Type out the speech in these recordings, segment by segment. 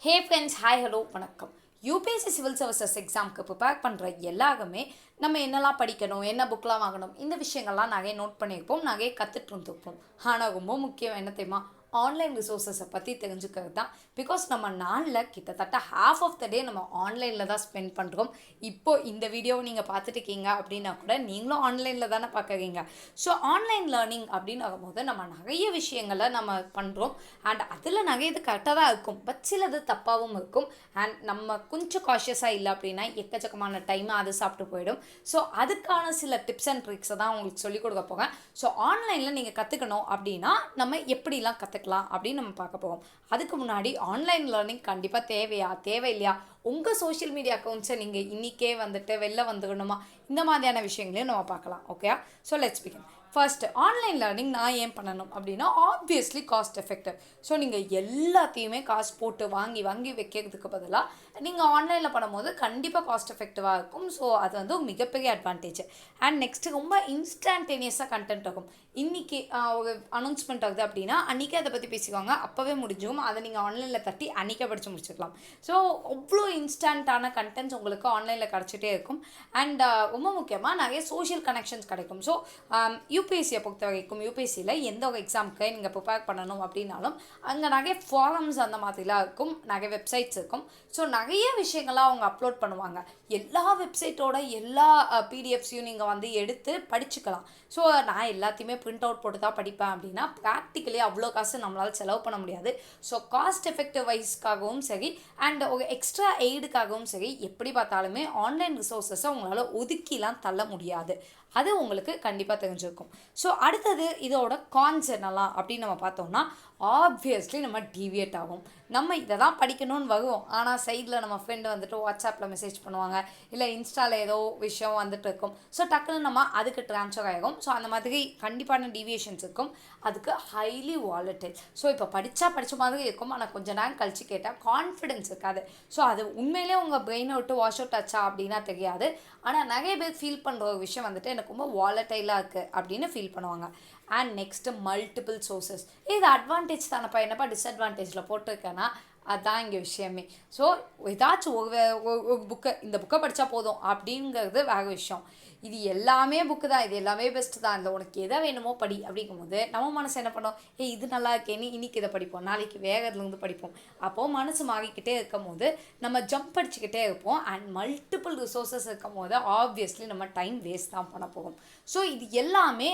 Hey friends, hi hello வணக்கம். UPSC civil services எக்ஸாமுக்கு prepare பண்ணுற எல்லாருமே நம்ம என்னெல்லாம் படிக்கணும், என்ன புக்கெலாம் வாங்கணும், இந்த விஷயங்கள்லாம் நிறைய நோட் பண்ணியிருப்போம், நிறைய கற்றுட்டு இருந்துருப்போம். ஆனால் ரொம்ப முக்கியம் என்ன தெரியுமா, ஆன்லைன் ரிசோர்ஸஸை பற்றி தெரிஞ்சுக்கிறது தான். பிகாஸ் நம்ம நாளில் கிட்டத்தட்ட ஹாஃப் ஆஃப் த டே நம்ம ஆன்லைனில் தான் ஸ்பெண்ட் பண்ணுறோம். இப்போது இந்த வீடியோவை நீங்கள் பார்த்துட்டு இருக்கீங்க அப்படின்னா கூட நீங்களும் ஆன்லைனில் தானே பார்க்குறீங்க. ஸோ ஆன்லைன் லேர்னிங் அப்படின்னு ஆகும்போது நம்ம நிறைய விஷயங்களை நம்ம பண்ணுறோம். அண்ட் அதில் நிறைய இது கரெக்டாக தான் இருக்கும், பட் சிலது தப்பாகவும் இருக்கும். அண்ட் நம்ம கொஞ்சம் காஷியஸாக இல்லை அப்படின்னா எக்கச்சக்கமான டைமை அது சாப்பிட்டு போயிடும். ஸோ அதுக்கான சில டிப்ஸ் அண்ட் ட்ரிக்ஸை தான் உங்களுக்கு சொல்லிக் கொடுக்க போகிறேன். ஸோ ஆன்லைனில் நீங்கள் கற்றுக்கணும் அப்படின்னா நம்ம எப்படிலாம் கற்றுக்கலாம் அப்படின்னு நம்ம பார்க்க போவோம். அதுக்கு முன்னாடி ஆன்லைன் லேர்னிங் கண்டிப்பாக தேவையில்லையா, உங்கள் சோஷியல் மீடியா அக்கௌண்ட்ஸை நீங்கள் இன்றைக்கே வந்துட்டு வெளில வந்துக்கணுமா, இந்த மாதிரியான விஷயங்களையும் நம்ம பார்க்கலாம். Okay, so let's begin. First, online learning நான் ஏன் பண்ணணும் அப்படின்னா ஆப்வியஸ்லி காஸ்ட் எஃபெக்டிவ். ஸோ நீங்கள் எல்லாத்தையுமே காசு போட்டு வாங்கி வைக்கிறதுக்கு பதிலாக நீங்கள் ஆன்லைனில் பண்ணும்போது கண்டிப்பாக காஸ்ட் எஃபெக்டிவாக இருக்கும். ஸோ அது வந்து ஒரு மிகப்பெரிய அட்வான்டேஜ். அண்ட் நெக்ஸ்ட்டு ரொம்ப இன்ஸ்டன்டேனியஸாக கண்டென்ட் ஆகும். இன்றைக்கி ஒரு அனௌன்ஸ்மெண்ட் ஆகுது அப்படின்னா அன்றைக்கே அதை பற்றி பேசிக்குவாங்க, அப்போவே முடிஞ்சும். அதை நீங்கள் ஆன்லைனில் தட்டி அன்றைக்கே படித்து முடிச்சுக்கலாம். ஸோ அவ்வளோ இன்ஸ்டண்ட்டான கண்டென்ட்ஸ் உங்களுக்கு ஆன்லைனில் கிடச்சிட்டே இருக்கும். அண்ட் ரொம்ப முக்கியமாக நிறைய சோஷியல் கனெக்ஷன்ஸ் கிடைக்கும். ஸோ யூபிஎஸ்சியை பொறுத்த வரைக்கும் யூபிஎஸ்சியில் எந்த ஒரு எக்ஸாமுக்கு நீங்கள் ப்ரிப்பேர் பண்ணணும் அப்படின்னாலும் அங்கே நிறைய ஃபாரம்ஸ் அந்த மாதிரிலாம் இருக்கும், நிறைய வெப்சைட்ஸ் இருக்கும். ஸோ நிறைய விஷயங்கள்லாம் அவங்க அப்லோட் பண்ணுவாங்க. எல்லா வெப்சைட்டோட எல்லா பிடிஎஃப்ஸையும் நீங்கள் வந்து எடுத்து படிச்சுக்கலாம். ஸோ நான் எல்லாத்தையுமே பிரிண்ட் அவுட் போட்டு தான் படிப்பேன் அப்படின்னா ப்ராக்டிக்கலி அவ்வளோ காசு நம்மளால் செலவு பண்ண முடியாது. ஸோ காஸ்ட் எஃபெக்டிவ் வைஸ்க்காகவும் சரி அண்ட் ஒரு எக்ஸ்ட்ரா எய்டுக்காகவும் சரி எப்படி பார்த்தாலுமே ஆன்லைன் ரிசோர்ஸஸை உங்களால் ஒதுக்கிலாம் தள்ள முடியாது. அது உங்களுக்கு கண்டிப்பாக தெரிஞ்சிருக்கும். ஸோ அடுத்தது இதோட கான்ஸ் என்னலாம் அப்படின்னு நம்ம பார்த்தோம்னா ஆப்வியஸ்லி நம்ம டீவியேட் ஆகும். நம்ம இதை தான் படிக்கணும்னு வருவோம், ஆனால் சைடில் நம்ம ஃப்ரெண்டு வந்துட்டு வாட்ஸ்அப்பில் மெசேஜ் பண்ணுவாங்க, இல்லை இன்ஸ்டாவில் ஏதோ விஷயம் வந்துட்டு இருக்கும். ஸோ டக்குன்னு நம்ம அதுக்கு ட்ரான்ஸ்ஃபர் ஆகும். ஸோ அந்த மாதிரி கண்டிப்பான டீவியேஷன்ஸ் இருக்கும். அதுக்கு ஹைலி வாலட்டைல். ஸோ இப்போ படித்த மாதிரி இருக்கும், ஆனால் கொஞ்சம் நேரம் கழிச்சு கேட்டால் கான்ஃபிடென்ஸ் இருக்காது. ஸோ அது உண்மையிலே உங்கள் பிரெயினை விட்டு வாஷ் அவுட் ஆச்சா அப்படின்னா தெரியாது. ஆனால் நிறைய பேர் ஃபீல் பண்ணுற ஒரு விஷயம் வந்துட்டு எனக்கு ரொம்ப வாலட்டைலாக இருக்குது அப்படின்னு ஃபீல் பண்ணுவாங்க. And next multiple sources. இது அட்வான்டேஜ் தானப்பா, என்னப்பா டிஸ்அட்வான்டேஜில் போட்டிருக்கேன்னா அதுதான் இங்கே விஷயமே. ஸோ ஏதாச்சும் ஒரு புக்கு, இந்த புக்கை படித்தா போதும் அப்படிங்கிறது வேறு விஷயம். இது எல்லாமே புக்கு தான், இது எல்லாமே பெஸ்ட்டு தான், இந்த உனக்கு எதை வேணுமோ படி அப்படிங்கும்போது நம்ம மனசு என்ன பண்ணோம், இது நல்லா இருக்கேன்னு இன்றைக்கி இதை படிப்போம், நாளைக்கு வேகத்துலேருந்து படிப்போம். அப்போது மனசு மாறிக்கிட்டே இருக்கும் போது நம்ம ஜம்ப் அடிச்சுக்கிட்டே இருப்போம். அண்ட் மல்டிபிள் ரிசோர்ஸஸ் இருக்கும் போது ஆப்வியஸ்லி நம்ம டைம் வேஸ்ட் தான் பண்ண போகும். ஸோ இது எல்லாமே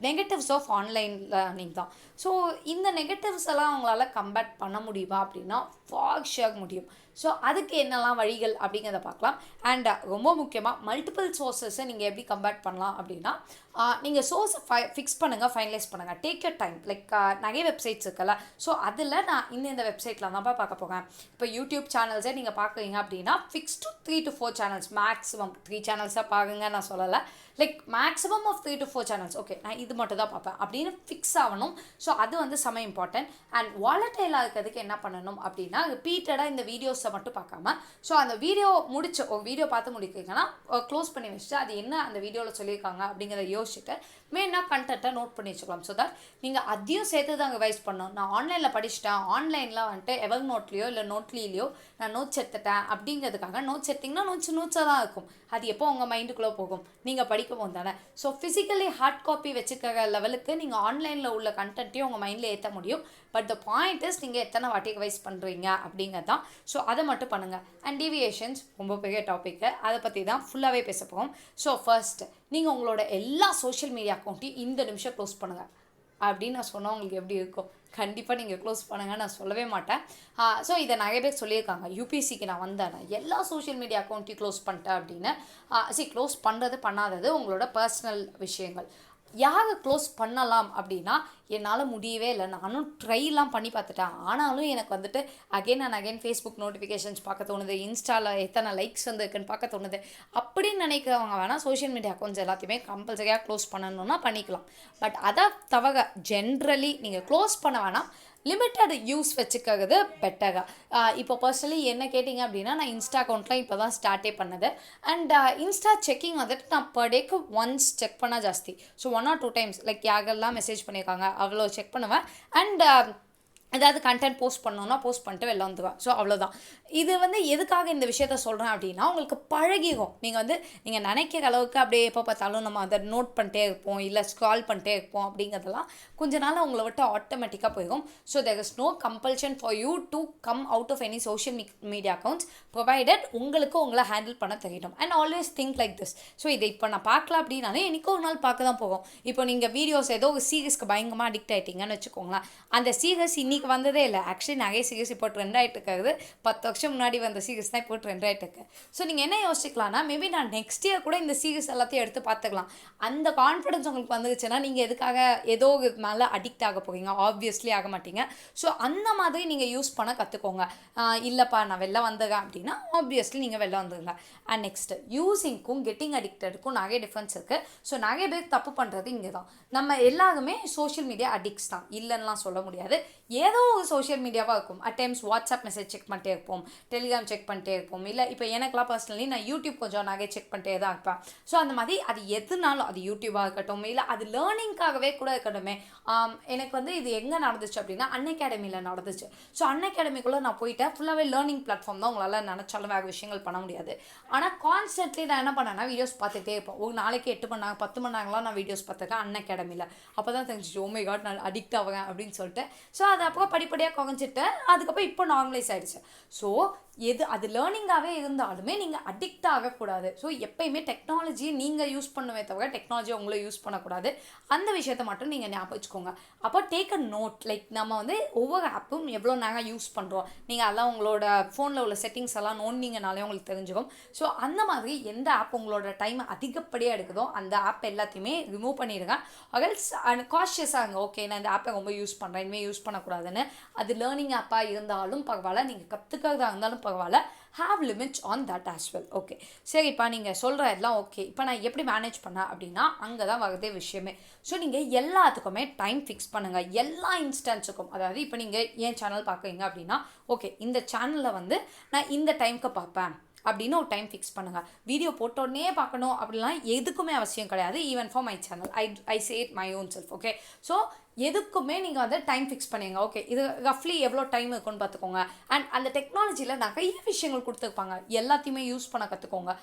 நெகட்டிவ்ஸ் ஆஃப் ஆன்லைன் லேர்னிங் தான். ஸோ இந்த நெகட்டிவ்ஸ் எல்லாம் அவங்களால கம்பேட் பண்ண முடியுமா அப்படின்னா ஃபார் ஷுர் முடியும். ஸோ அதுக்கு என்னெல்லாம் வழிகள் அப்படிங்கிறத பார்க்கலாம். அண்ட் ரொம்ப முக்கியமாக மல்டிபிள் சோர்ஸஸை நீங்கள் எப்படி கம்பேர் பண்ணலாம் அப்படின்னா நீங்கள் சோர்ஸை ஃபிக்ஸ் பண்ணுங்கள், ஃபைனலைஸ் பண்ணுங்கள், டேக் யூர் டைம். லைக் நிறைய வெப்சைட்ஸ் இருக்குல்ல, ஸோ அதில் நான் இந்த வெப்சைட்டில் தான் பார்க்க போகிறேன். இப்போ யூடியூப் சேனல்ஸே நீங்கள் பார்க்குறீங்க அப்படின்னா fix to 3 to 4 channels, maximum 3 சேனல்ஸாக பாருங்க நான் சொல்லலை, like maximum of 3 to 4 channels. Okay, நான் இது மட்டும் தான் பார்ப்பேன் அப்படின்னு ஃபிக்ஸ் ஆகணும். ஸோ அது வந்து செம இம்பார்ட்டன்ட். அண்ட் வாலட்டைலாக இருக்கிறதுக்கு என்ன பண்ணணும் அப்படின்னா ரிப்பீட்டடாக இந்த வீடியோஸை மட்டும் பார்க்காம, ஸோ அந்த வீடியோ பார்த்து முடிக்கிறீங்கன்னா க்ளோஸ் பண்ணி வச்சுட்டு அது என்ன அந்த வீடியோவில் சொல்லியிருக்காங்க அப்படிங்கிறத யோசிச்சுட்டு மெயினாக கண்டென்ட்டை நோட் பண்ணி வச்சுக்கலாம். ஸோ தட் நீங்கள் அதையும் சேர்த்து தான் ரிவைஸ் பண்ணணும். நான் ஆன்லைனில் படிச்சுட்டேன், ஆன்லைனில் வந்துட்டு எவர் நோட்லேயோ இல்லை நோட்லிலையோ நான் நோட்ஸ் எடுத்துட்டேன் அப்படிங்கிறதுக்காக நோட்ஸ் எடுத்திங்கன்னா நோட்ஸாக தான் இருக்கும். அது எப்போ உங்கள் மைண்டுக்குள்ளே போகும், நீங்கள் படிக்கும் போது தானே. ஸோ ஃபிசிக்கலி ஹார்ட் காப்பி வச்சுக்கிற லெவலுக்கு நீங்கள் ஆன்லைனில் உள்ள கண்டென்ட்டையும் உங்கள் மைண்டில் ஏற்ற முடியும். பட் த பாயிண்ட் இஸ் நீங்கள் எத்தனை வாட்டி ரிவைஸ் பண்ணுறீங்க அப்படிங்கிறது தான். ஸோ அதை மட்டும் பண்ணுங்கள். அண்ட் டீவியேஷன்ஸ் ரொம்ப பெரிய டாப்பிக்கு, அதை பற்றி தான் ஃபுல்லாகவே பேச போகிறோம். ஸோ ஃபர்ஸ்ட், நீங்கள் உங்களோட எல்லா சோஷியல் மீடியா அக்கௌண்ட்டையும் இந்த நிமிஷம் க்ளோஸ் பண்ணுங்கள் அப்படின்னு நான் சொன்னால் உங்களுக்கு எப்படி இருக்கும்? கண்டிப்பாக நீங்கள் க்ளோஸ் பண்ணுங்கள், நான் சொல்லவே மாட்டேன். ஸோ இதை நிறைய பேர் சொல்லியிருக்காங்க. யூபிஎஸ்சிக்கு நான் வந்தேன், எல்லா சோஷியல் மீடியா அக்கௌண்ட்டையும் க்ளோஸ் பண்ணிட்டேன் அப்படின்னு. க்ளோஸ் பண்ணுறது பண்ணாதது உங்களோட பர்சனல் விஷயங்கள். யாரை க்ளோஸ் பண்ணலாம் அப்படின்னா என்னால் முடியவே இல்லை, நானும் ட்ரைலாம் பண்ணி பார்த்துட்டேன், ஆனாலும் எனக்கு வந்துட்டு again and again Facebook notifications பார்க்க தோணுது, இன்ஸ்டாவில் எத்தனை லைக்ஸ் வந்துருக்குன்னு பார்க்க தோணுது அப்படின்னு நினைக்கிறவங்க வேணால் சோஷியல் மீடியா அக்கௌண்ட்ஸ் எல்லாத்தையுமே கம்பல்சரியாக க்ளோஸ் பண்ணணுன்னா பண்ணிக்கலாம். பட் அதை தவிர ஜென்ரலி நீங்கள் க்ளோஸ் பண்ண வேணாம், லிமிட்டட் யூஸ் வச்சுக்கிறது பெட்டராக. இப்போ பர்சனலி என்ன கேட்டிங்க அப்படின்னா நான் இன்ஸ்டா அக்கௌண்ட்லாம் இப்போ தான் ஸ்டார்ட்டே பண்ணது. அண்ட் இன்ஸ்டா செக்கிங் வந்துட்டு நான் பர் டேக்கு ஒன்ஸ் செக் பண்ணால் ஜாஸ்தி. ஸோ 1 or 2 times லைக் யாரெல்லாம் மெசேஜ் பண்ணியிருக்காங்க அவ்வளோ செக் பண்ணுவேன். அண்ட் ஏதாவது கண்டென்ட் போஸ்ட் பண்ணோன்னா போஸ்ட் பண்ணிட்டு வெளில வந்துடுவேன். ஸோ அவ்வளோதான். இது வந்து எதுக்காக இந்த விஷயத்த சொல்கிறேன் அப்படின்னா, உங்களுக்கு பழகிடும். நீங்கள் நினைக்கிற அளவுக்கு அப்படியே எப்போ பார்த்தாலும் நம்ம அதை நோட் பண்ணிட்டே இருப்போம், இல்லை ஸ்க்ரால் பண்ணிட்டே இருப்போம் அப்படிங்கிறதெல்லாம் கொஞ்ச நாள் உங்களை விட்டு ஆட்டோமேட்டிக்காக போயிடும். So there is no compulsion for you to come out of any social media accounts provided உங்களுக்கு உங்களை ஹேண்டில் பண்ண தெரியணும். And always think like this. So இதை இப்போ நான் பார்க்கல அப்படின்னாலே எனக்கும் ஒரு நாள் பார்க்க தான் போகும். இப்போ நீங்கள் வீடியோஸ் ஏதோ ஒரு சீரியஸ்க்கு பயங்கரமாக அடிக்ட் ஆகிட்டீங்கன்னு வச்சுக்கோங்களேன். அந்த சீரியஸ் இன்னைக்கு வந்ததே இல்லை. ஆக்சுவலி நிறைய சீரியஸ் இப்போ ட்ரெண்ட் ஆகிட்டு இருக்காது. 10 வருஷம் முன்னாடி வந்த சீரியஸ் தான் இப்போ ட்ரெண்ட் ஆகிட்டு இருக்கு. ஸோ நீங்கள் என்ன யோசிக்கலாம்னா, மேபி நான் நெக்ஸ்ட் இயர் கூட இந்த சீரியஸ் எல்லாத்தையும் எடுத்து பார்த்துக்கலாம். அந்த கான்ஃபிடன்ஸ் உங்களுக்கு வந்துருச்சுன்னா நீங்கள் எதுக்காக ஏதோ மேலே அடிக்ட் ஆக போகிறீங்க? ஆப்வியஸ்லி ஆக மாட்டீங்க. ஸோ அந்த மாதிரி நீங்கள் யூஸ் பண்ண கற்றுக்கோங்க. இல்லைப்பா நான் வெளில வந்துடுறேன் அப்படின்னா ஆப்வியஸ்லி நீங்கள் வெளில வந்துடுங்க. அண்ட் நெக்ஸ்ட் யூஸிங்க்கும் கெட்டிங் அடிக்டடுக்கும் நிறைய டிஃப்ரென்ஸ் இருக்குது. ஸோ நிறைய பேர் தப்பு பண்ணுறது இங்கே தான். நம்ம எல்லாருமே சோஷியல் மீடியா அடிக்ட்ஸ் தான், இல்லைன்னுலாம் சொல்ல முடியாது. ஏதோ ஒரு சோஷியல் மீடியாவாக இருக்கும். At times WhatsApp message check பண்ணிட்டே இருப்போம், டெலிகிராம் செக் பண்ணிட்டே இருப்போம், இல்லை இப்போ எனக்குலாம் பர்சனலி நான் யூடியூப் கொஞ்சம் நிறைய செக் பண்ணிட்டே தான் இருப்பேன். ஸோ அந்த மாதிரி அது எதுனாலும், அது யூடியூபாக இருக்கட்டும், இல்லை அது லேர்னிங்காகவே கூட இருக்கட்டுமே. எனக்கு வந்து இது எங்கே நடந்துச்சு அப்படின்னா அன்அகாடமியில் நடந்துச்சு. ஸோ அன்அகாடமிக்குள்ளே நான் போயிட்டேன். ஃபுல்லாகவே லேர்னிங் பிளாட்ஃபார்ம் தான். உங்களால் நினச்சாலும் வேறு விஷயங்கள் பண்ண முடியாது. ஆனால் கான்ஸ்டன்ட்லி நான் என்ன பண்ணேன்னா வீடியோஸ் பார்த்துட்டே இருப்பேன். ஒரு நாளைக்கு 8 மணி நேரம் 10 மணி நேரம்லாம் நான் வீடியோஸ் பார்த்துருக்கேன் அன்அகாடமியில். அப்போ தான் தெரிஞ்சிச்சு ஓ மை காட் நான் அடிக்ட் ஆகிறேன் அப்படின்னு சொல்லிட்டு. ஸோ அது அப்போ படிப்படியாக குறைஞ்சிட்டு அதுக்கப்புறம் இப்போ நார்மலைஸ் ஆகிடுச்சு. ஸோ அது லேர்னிங்காகவே இருந்தாலுமே நீங்கள் அடிக்ட் ஆகக்கூடாது. ஸோ எப்பயுமே டெக்னாலஜியை நீங்கள் யூஸ் பண்ணுவே தவிர டெக்னாலஜியை உங்களை யூஸ் பண்ணக்கூடாது. அந்த விஷயத்தை மட்டும் நீங்கள் ஞாபகம் வச்சுக்கோங்க. அப்போ டேக் அ நோட். லைக் நம்ம வந்து ஒவ்வொரு ஆப்பும் எவ்வளோ நேரம் யூஸ் பண்ணுறோம், நீங்கள் அதெல்லாம் உங்களோட ஃபோனில் உள்ள செட்டிங்ஸ் எல்லாம் நோண்டிங்கனாலே உங்களுக்கு தெரிஞ்சுக்கும். ஸோ அந்த மாதிரி எந்த ஆப் உங்களோட டைம் அதிகப்படியாக எடுக்குதோ அந்த ஆப் எல்லாத்தையுமே ரிமூவ் பண்ணிடுங்க. அகல்ஸ் காஷியஸாக இருங்க. ஓகே நான் இந்த ஆப்பை ரொம்ப யூஸ் பண்ணுறேன், இனிமேல் யூஸ் பண்ணக்கூடாதுன்னு. அது லேர்னிங் ஆப்பாக இருந்தாலும் பரவாயில்ல, நீங்கள் கற்றுக்கிறதா இருந்தாலும் பரவாயில்ல. Have limits on that as well. Okay சரிப்பா நீங்கள் சொல்கிற எல்லாம் ஓகே. இப்போ நான் எப்படி மேனேஜ் பண்ணேன் அப்படின்னா அங்கே தான் வரதே விஷயமே. ஸோ நீங்கள் எல்லாத்துக்குமே டைம் ஃபிக்ஸ் பண்ணுங்கள். எல்லா இன்ஸ்டன்ஸுக்கும். அதாவது இப்போ நீங்கள் ஏன் சேனல் பார்க்குறீங்க அப்படின்னா ஓகே இந்த சேனலில் வந்து நான் இந்த டைமுக்கு பார்ப்பேன் அப்படின்னு ஒரு டைம் ஃபிக்ஸ் பண்ணுங்கள். வீடியோ போட்டோடனே பார்க்கணும் அப்படிலாம் எதுக்குமே அவசியம் கிடையாது. Even for my channel I say it my own self. Okay so எதுக்குமே நீங்கள் வந்து டைம் ஃபிக்ஸ் பண்ணுங்க. ஓகே இது ரஃப்லி எவ்வளோ டைம் இருக்குன்னு பார்த்துக்கோங்க. அண்ட் அந்த டெக்னாலஜியில் நிறைய விஷயங்கள் கொடுத்துருப்பாங்க, எல்லாத்தையுமே யூஸ் பண்ண கற்றுக்கோங்க.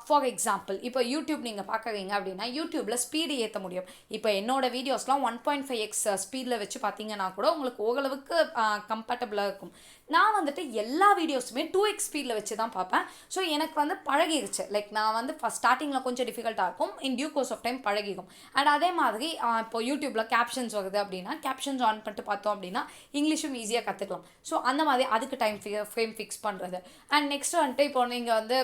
ஃபார் எக்ஸாம்பிள் இப்போ யூடியூப் நீங்கள் பார்க்குறீங்க அப்படின்னா யூடியூப்பில் ஸ்பீடு ஏற்ற முடியும். இப்போ என்னோட வீடியோஸ்லாம் 1.5x ஸ்பீடில் வச்சு பார்த்தீங்கன்னா கூட உங்களுக்கு ஓரளவுக்கு கம்ஃபர்டபுளாக இருக்கும். நான் வந்துட்டு எல்லா வீடியோஸுமே 2x ஸ்பீடில் வச்சு தான் பார்ப்பேன். ஸோ எனக்கு வந்து பழகிடுச்சு. லைக் நான் வந்து ஃபஸ்ட் ஸ்டார்டிங்கில் கொஞ்சம் டிஃபிகல்ட்டாக இருக்கும், in due course of time பழகிக்கும். அண்ட் அதே மாதிரி இப்போ யூடியூப்பில் கேப்ஷன்ஸ் வருது அப்படின்னா கேப்ஷன்ஸ் ஆன் பண்ணிட்டு பார்த்தோம் அப்படின்னா இங்கிலீஷும் ஈஸியாக கற்றுக்கலாம். ஸோ அந்த மாதிரி அதுக்கு டைம் ஃப்ரேம் ஃபிக்ஸ் பண்ணுறது. அண்ட் நெக்ஸ்ட் வந்துட்டு இப்போ நீங்கள் வந்து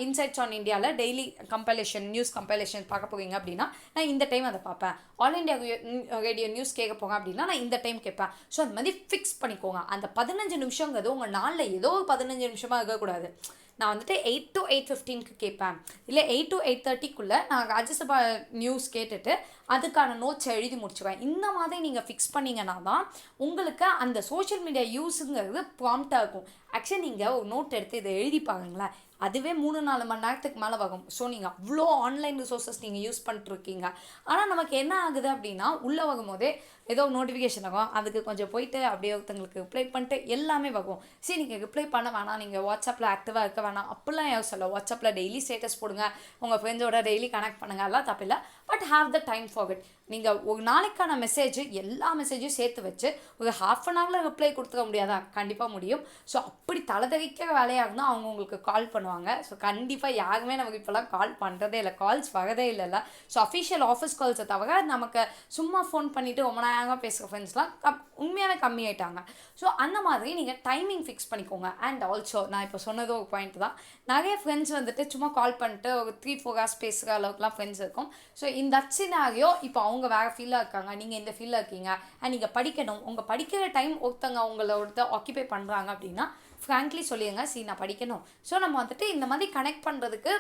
இன்சைட்ஸ் ஆன் இந்தியாவில் டெய்லி கம்பைலேஷன் நியூஸ் கம்பைலேஷன் பார்க்க போகிறீங்க அப்படின்னா நான் இந்த டைம் அதை பார்ப்பேன். ஆல் இண்டியா ரேடியோ நியூஸ் கேட்க போங்க அப்படின்னா நான் இந்த டைம் கேட்பேன். ஸோ அந்த மாதிரி ஃபிக்ஸ் பண்ணிக்கோங்க. அந்த 15 நிமிஷங்கிறது உங்கள் நாளில் ஏதோ 15 நிமிஷமாக இருக்கக்கூடாது. நான் வந்துட்டு 8 to 8:15 கேட்பேன், இல்லை 8 to 8:30 நான் ராஜ்யசபா நியூஸ் கேட்டுட்டு அதுக்கான நோட்ஸை எழுதி முடிச்சுவேன். இந்த மாதிரி நீங்கள் ஃபிக்ஸ் பண்ணிங்கன்னா தான் உங்களுக்கு அந்த சோஷியல் மீடியா யூஸுங்கிறது ப்ராம்ப்டாக இருக்கும். ஆக்சுவலி நீங்கள் ஒரு நோட் எடுத்து இதை எழுதி பாருங்களேன், அதுவே 3-4 மணி நேரத்துக்கு மேலே வரும். ஸோ நீங்கள் அவ்வளோ ஆன்லைன் ரிசோர்ஸஸ் நீங்கள் யூஸ் பண்ணிட்டுருக்கீங்க. ஆனால் நமக்கு என்ன ஆகுது அப்படின்னா உள்ளே வரும்போதே ஏதோ நோட்டிஃபிகேஷன் ஆகும், அதுக்கு கொஞ்சம் போயிட்டு அப்படியே ஒருத்தங்களுக்கு ரிப்ளை பண்ணிட்டு எல்லாமே வரும். சரி நீங்கள் ரிப்ளை பண்ண வேணாம், நீங்கள் வாட்ஸ்அப்பில் ஆக்டிவாக இருக்க வேணாம் அப்படிலாம் யோசிச்சு சொல்ல. வாட்ஸ்அப்பில் டெய்லி ஸ்டேட்டஸ் போடுங்க, உங்கள் ஃப்ரெண்ட்ஸோட டெய்லி கனெக்ட் பண்ணுங்கள், எல்லாம் தப்பில்லை. But have the time for it. நீங்கள் ஒரு நாளைக்கான மெசேஜ் எல்லா மெசேஜும் சேர்த்து வச்சு ஒரு ½ அன் ஹவரில் ரிப்ளை கொடுத்துக்க முடியாதா? கண்டிப்பாக முடியும். ஸோ அப்படி தலைதறிக்கிற வேலையாகுனா அவங்க உங்களுக்கு கால் பண்ணுவாங்க. ஸோ கண்டிப்பாக யாருமே நமக்கு இப்போலாம் கால் பண்ணுறதே இல்லை, கால்ஸ் வரதே இல்லைல்ல. ஸோ அஃபிஷியல் ஆஃபீஸ் கால்ஸை தவிர நமக்கு சும்மா ஃபோன் பண்ணிவிட்டு ரொம்ப நேரம் பேசுகிற ஃப்ரெண்ட்ஸ்லாம் உண்மையாகவே கம்மியாயிட்டாங்க. ஸோ அந்த மாதிரி நீங்கள் டைமிங் ஃபிக்ஸ் பண்ணிக்கோங்க. அண்ட் ஆல்சோ நான் இப்போ சொன்னது ஒரு பாயிண்ட் தான், நிறைய ஃப்ரெண்ட்ஸ் வந்துட்டு சும்மா கால் பண்ணிட்டு ஒரு 3-4 hours பேசுகிற அளவுக்குலாம் ஃப்ரெண்ட்ஸ் இருக்கும். ஸோ இந்த சினாரியோ இப்போ அவங்க வேறு ஃபீல்டாக இருக்காங்க, நீங்கள் இந்த ஃபீல்டில் இருக்கீங்க, அண்ட் நீங்கள் படிக்கணும். உங்கள் படிக்கிற டைம் ஒருத்தங்க உங்களோட ஆக்கியூபை பண்ணுறாங்க அப்படின்னா ஃப்ராங்க்லி சொல்லிடுங்க, சரி நான் படிக்கணும். ஸோ நம்ம வந்துட்டு இந்த மாதிரி கனெக்ட் பண்ணுறதுக்கு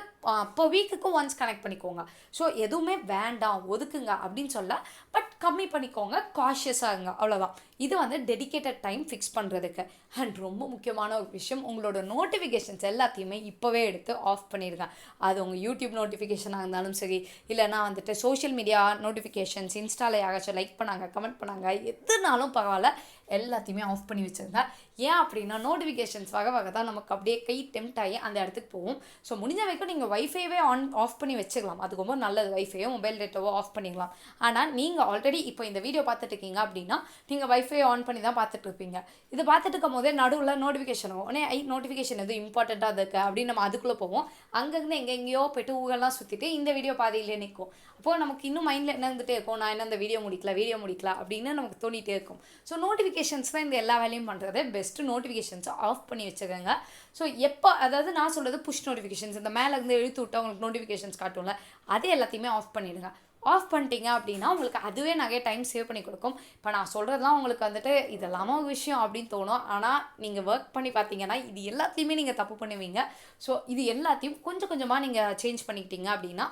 இப்போ வீக்குக்கு ஒன்ஸ் கனெக்ட் பண்ணிக்கோங்க. ஸோ எதுவுமே வேண்டாம் ஒதுக்குங்க அப்படின்னு சொல்ல, பட் கம்மி பண்ணிக்கோங்க, காஷியஸாக இருங்க, அவ்வளோதான். இது வந்து டெடிக்கேட்டட் டைம் ஃபிக்ஸ் பண்ணுறதுக்கு. அண்ட் ரொம்ப முக்கியமான ஒரு விஷயம், உங்களோட நோட்டிஃபிகேஷன்ஸ் எல்லாத்தையுமே இப்போவே எடுத்து ஆஃப் பண்ணிடுங்க. அது உங்கள் யூடியூப் நோட்டிஃபிகேஷனாக இருந்தாலும் சரி, இல்லைனா வந்துட்டு சோஷியல் மீடியா நோட்டிஃபிகேஷன்ஸ், இன்ஸ்டாவில் யாராச்சும் லைக் பண்ணாங்க, கமெண்ட் பண்ணாங்க, எதுனாலும் பரவாயில்ல, எல்லாத்தையுமே ஆஃப் பண்ணி வச்சுருங்க. ஏன் அப்படின்னா நோட்டிஃபிகேஷன்ஸ் வகை வகை தான் நமக்கு அப்படியே கை டெம்ட் ஆகி அந்த இடத்துக்கு போகும். ஸோ முடிஞ்ச வரைக்கும் நீங்கள் வைஃபைவே ஆஃப் பண்ணி வச்சுக்கலாம். அது ரொம்ப நல்லது. வைஃபையோ மொபைல் டேட்டாவோ ஆஃப் பண்ணிக்கலாம். ஆனால் நீங்கள் ஆல்ரெடி இப்போ இந்த வீடியோ பார்த்துட்டு இருக்கீங்க அப்படின்னா நீங்கள் வைஃபை ஆன் பண்ணி தான் பார்த்துட்டு இருப்பீங்க. இது பார்த்துட்டு இருக்கும் போதே நடுவில் நோட்டிஃபிகேஷன் ஆகும். உடனே நோட்டிஃபிகேஷன் எதுவும் இம்பார்ட்டண்ட்டாக இருக்குது அப்படின்னு நம்ம அதுக்குள்ளே போவோம். அங்கேருந்து எங்கெங்கேயோ போய்ட்டு ஊரெல்லாம் சுற்றிட்டு இந்த வீடியோ பாதியிலே நிற்கும். அப்போது நமக்கு இன்னும் மைண்டில் என்ன இருந்துகிட்டே இருக்கும், நான் என்ன இந்த வீடியோ முடிக்கல அப்படின்னு நமக்கு தோணிகிட்டே இருக்கும். ஸோ நோட்டிஃபிகேஷன்ஸ் தான் இந்த எல்லா வேலையும் பண்ணுறது. பெஸ்ட்டு நோட்டிஃபிகேஷன்ஸை ஆஃப் பண்ணி வச்சுக்கோங்க. ஸோ எப்போ, அதாவது நான் சொல்கிறது புஷ் நோட்டிஃபிகேஷன்ஸ், இந்த மேலே இருந்து இழுத்து விட்டால் உங்களுக்கு நோட்டிஃபிகேஷன்ஸ் காட்டும்ல, அதே எல்லாத்தையுமே ஆஃப் பண்ணிடுங்க. ஆஃப் பண்ணிட்டீங்க அப்படின்னா உங்களுக்கு அதுவே நிறைய டைம் சேவ் பண்ணி கொடுக்கும். இப்போ நான் சொல்கிறதுலாம் உங்களுக்கு வந்துட்டு இதெல்லாமா ஒரு விஷயம் அப்படின்னு தோணும். ஆனால் நீங்கள் ஒர்க் பண்ணி பார்த்தீங்கன்னா இது எல்லாத்தையுமே நீங்கள் தப்பு பண்ணுவீங்க. ஸோ இது எல்லாத்தையும் கொஞ்சம் கொஞ்சமாக நீங்கள் சேஞ்ச் பண்ணிக்கிட்டீங்க அப்படின்னா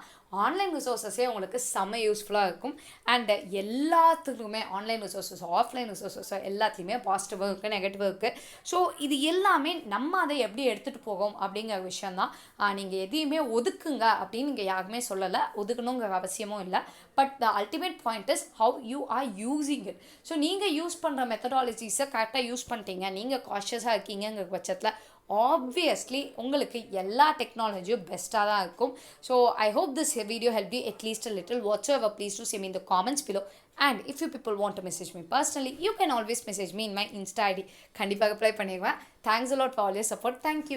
ஆன்லைன் ரிசோர்ஸஸே உங்களுக்கு செம்ம யூஸ்ஃபுல்லாக இருக்கும். அண்ட் எல்லாத்துக்குமே ஆன்லைன் ரிசோர்ஸஸ், ஆஃப்லைன் ரிசோர்ஸஸ் எல்லாத்துலேயுமே பாசிட்டிவாக இருக்குது, நெகட்டிவாக இருக்குது. ஸோ இது எல்லாமே நம்ம அதை எப்படி எடுத்துகிட்டு போகும் அப்படிங்கிற விஷயந்தான். நீங்கள் எதையுமே ஒதுக்குங்க அப்படின்னு நீங்கள் யாருமே சொல்லலை, ஒதுக்கணுங்கிற அவசியமும் இல்லை. But the ultimate point is how you are using it. So நீங்கள் யூஸ் பண்ணுற மெத்தடாலஜிஸை கரெக்டாக யூஸ் பண்ணிட்டீங்க, நீங்கள் காஷியஸாக இருக்கீங்கிற பட்சத்தில் ஆப்வியஸ்லி உங்களுக்கு எல்லா டெக்னாலஜியும் பெஸ்ட்டாக தான் இருக்கும். So I hope this video helped you at least a little. Whatsoever, please do say me in the comments below. And if you people want to message me personally, you can always message me in my Insta ID. கண்டிப்பாக reply பண்ணிடுவேன். Thanks a lot for all your support. Thank you.